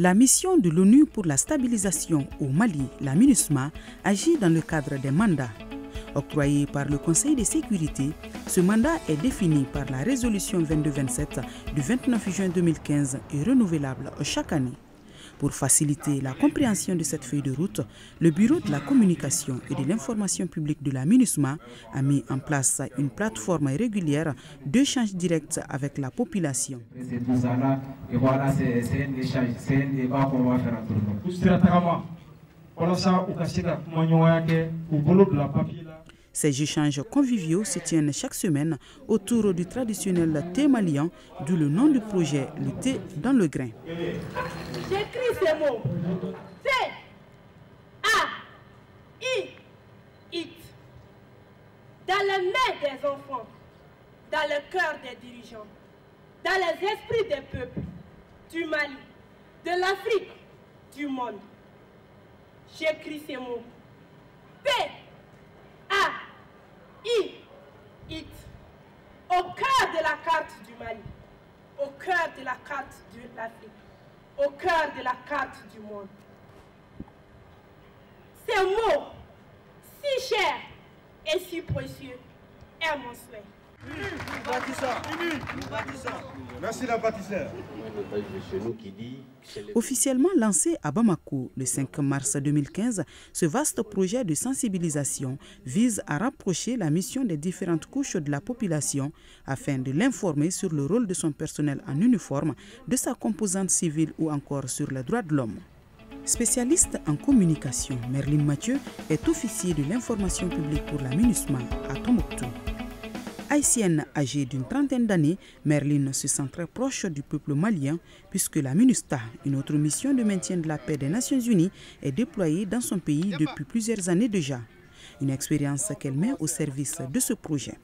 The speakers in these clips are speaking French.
La mission de l'ONU pour la stabilisation au Mali, la MINUSMA, agit dans le cadre des mandats. Octroyé par le Conseil de sécurité, ce mandat est défini par la résolution 2227 du 29 juin 2015 et renouvelable chaque année. Pour faciliter la compréhension de cette feuille de route, le Bureau de la communication et de l'information publique de la MINUSMA a mis en place une plateforme régulière d'échanges directs avec la population. C'est tout ça là, et voilà, c'est un échange, c'est un débat qu'on va faire entre nous. Ces échanges conviviaux se tiennent chaque semaine autour du traditionnel thé malien, d'où le nom du projet, le thé dans le grain. J'écris ces mots. T-A-I-T. Dans les mains des enfants, dans le cœur des dirigeants, dans les esprits des peuples du Mali, de l'Afrique, du monde. J'écris ces mots. T-A-I-T. Au cœur de la carte du Mali, au cœur de la carte de l'Afrique, au cœur de la carte du monde. Ces mots, si chers et si précieux, est mon souhait. Merci la bâtisseur. Officiellement lancé à Bamako le 5 mars 2015, ce vaste projet de sensibilisation vise à rapprocher la mission des différentes couches de la population afin de l'informer sur le rôle de son personnel en uniforme, de sa composante civile ou encore sur les droits de l'homme. Spécialiste en communication, Merline Mathieu est officier de l'information publique pour la MINUSMA à Tombouctou. Haïtienne âgée d'une trentaine d'années, Merline se sent très proche du peuple malien puisque la MINUSTA, une autre mission de maintien de la paix des Nations Unies, est déployée dans son pays depuis plusieurs années déjà. Une expérience qu'elle met au service de ce projet.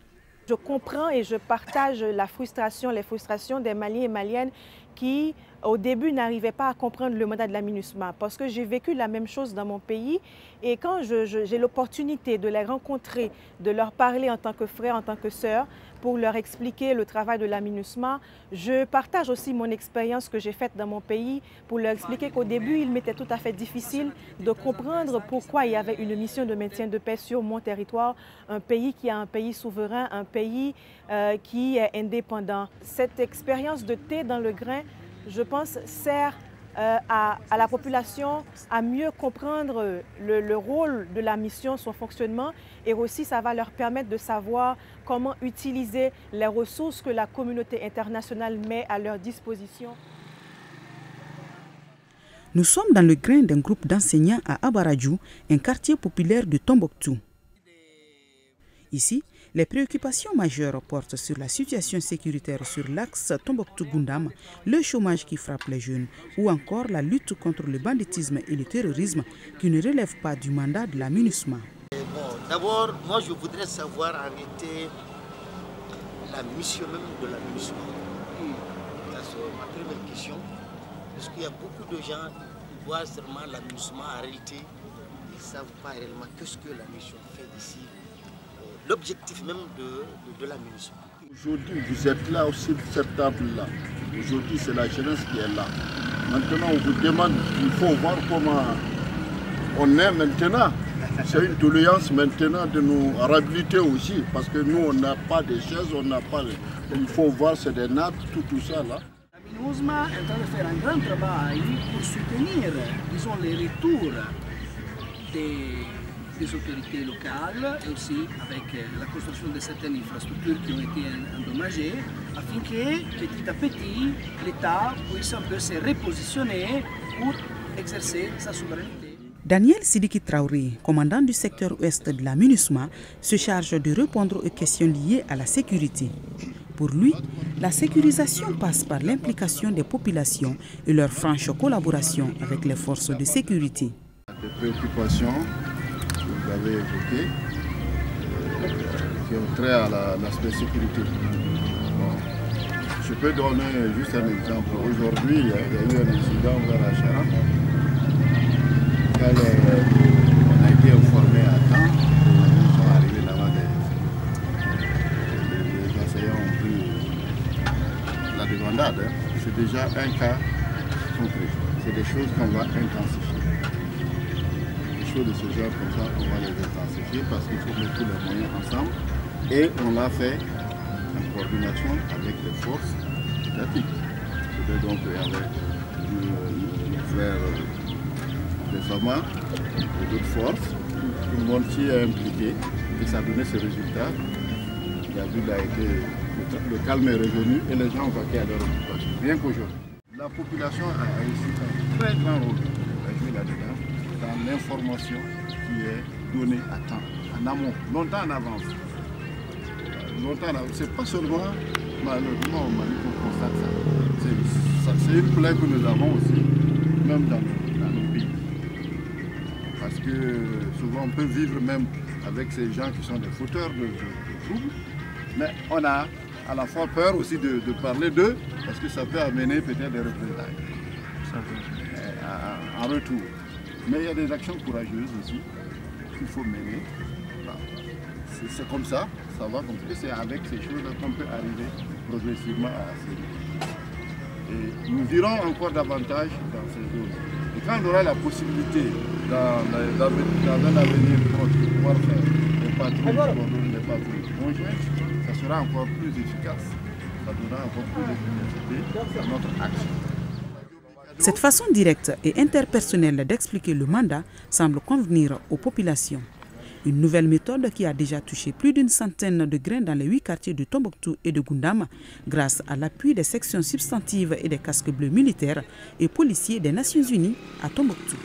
Je comprends et je partage les frustrations des Maliens et Maliennes qui, au début, n'arrivaient pas à comprendre le mandat de la MINUSMA parce que j'ai vécu la même chose dans mon pays et quand j'ai l'opportunité de les rencontrer, de leur parler en tant que frère, en tant que sœur, pour leur expliquer le travail de la MINUSMA, je partage aussi mon expérience que j'ai faite dans mon pays pour leur expliquer qu'au début, il m'était tout à fait difficile de comprendre pourquoi il y avait une mission de maintien de paix sur mon territoire, un pays qui est un pays souverain, un pays qui est indépendant. Cette expérience de thé dans le grain, je pense, sert à la population à mieux comprendre le rôle de la mission, son fonctionnement, et aussi ça va leur permettre de savoir comment utiliser les ressources que la communauté internationale met à leur disposition. Nous sommes dans le grain d'un groupe d'enseignants à Abaradjou, un quartier populaire de Tombouctou. Ici, les préoccupations majeures portent sur la situation sécuritaire sur l'axe Tombouctou-Goundam, le chômage qui frappe les jeunes ou encore la lutte contre le banditisme et le terrorisme qui ne relèvent pas du mandat de la MINUSMA. D'abord, moi je voudrais savoir arrêter la mission même de la MINUSMA. C'est ma première question, parce qu'il y a beaucoup de gens qui voient seulement la MINUSMA en réalité, ils ne savent pas réellement qu'est-ce que la mission fait ici. L'objectif même de la MINUSMA. Aujourd'hui, vous êtes là aussi sur cette table-là. Aujourd'hui, c'est la jeunesse qui est là. Maintenant, on vous demande, il faut voir comment on est maintenant. C'est une doléance maintenant de nous réhabiliter aussi, parce que nous, on n'a pas de chaises, on n'a pas... Il faut voir, c'est des nattes, tout ça là. La MINUSMA est en train de faire un grand travail pour soutenir, disons, les retours des autorités locales et aussi avec la construction de certaines infrastructures qui ont été endommagées, afin que petit à petit l'État puisse un peu se repositionner pour exercer sa souveraineté. Daniel Sidiki Traoré, commandant du secteur ouest de la MINUSMA, se charge de répondre aux questions liées à la sécurité. Pour lui, la sécurisation passe par l'implication des populations et leur franche collaboration avec les forces de sécurité. Des préoccupations que vous avez évoquées qui ont trait à l'aspect sécurité. Bon. Je peux donner juste un exemple. Aujourd'hui, il y a eu un incident vers Achara. On a été informé à temps, nous sommes arrivés là-bas, les enseignants ont pris la débandade. C'est déjà un cas concret. c'est des choses qu'on va intensifier. Des choses de ce genre comme ça, on va les intensifier parce qu'il faut mettre tous les moyens ensemble. Et on l'a fait en coordination avec les forces étatiques. C'était donc avec le frère des FAMA et d'autres forces. Tout le monde s'y est impliqué et ça a donné ce résultat. La ville a été, le calme est revenu et les gens ont vaqué à leur occupation. Bien qu'aujourd'hui, la population a aussi un très grand rôle à jouer là-dedans, dans l'information qui est donnée à temps, en amont, longtemps en avance. C'est pas seulement malheureusement au Mali qu'on constate ça. C'est une plaie que nous avons aussi, même dans nos pays. Parce que souvent on peut vivre même avec ces gens qui sont des fauteurs de troubles, mais on a à la fois peur aussi de parler d'eux, parce que ça peut amener peut-être des représailles en retour. Mais il y a des actions courageuses aussi qu'il faut mener. C'est comme ça, ça va comme ça. C'est avec ces choses qu'on peut arriver progressivement à ces. Et nous irons encore davantage dans ces zones. Et quand on aura la possibilité, dans un avenir proche, de pouvoir faire des patrouilles conjointes, ça sera encore plus efficace. Ça donnera encore plus d'efficacité à notre action. Cette façon directe et interpersonnelle d'expliquer le mandat semble convenir aux populations. Une nouvelle méthode qui a déjà touché plus d'une centaine de grains dans les 8 quartiers de Tombouctou et de Goundam grâce à l'appui des sections substantives et des casques bleus militaires et policiers des Nations Unies à Tombouctou.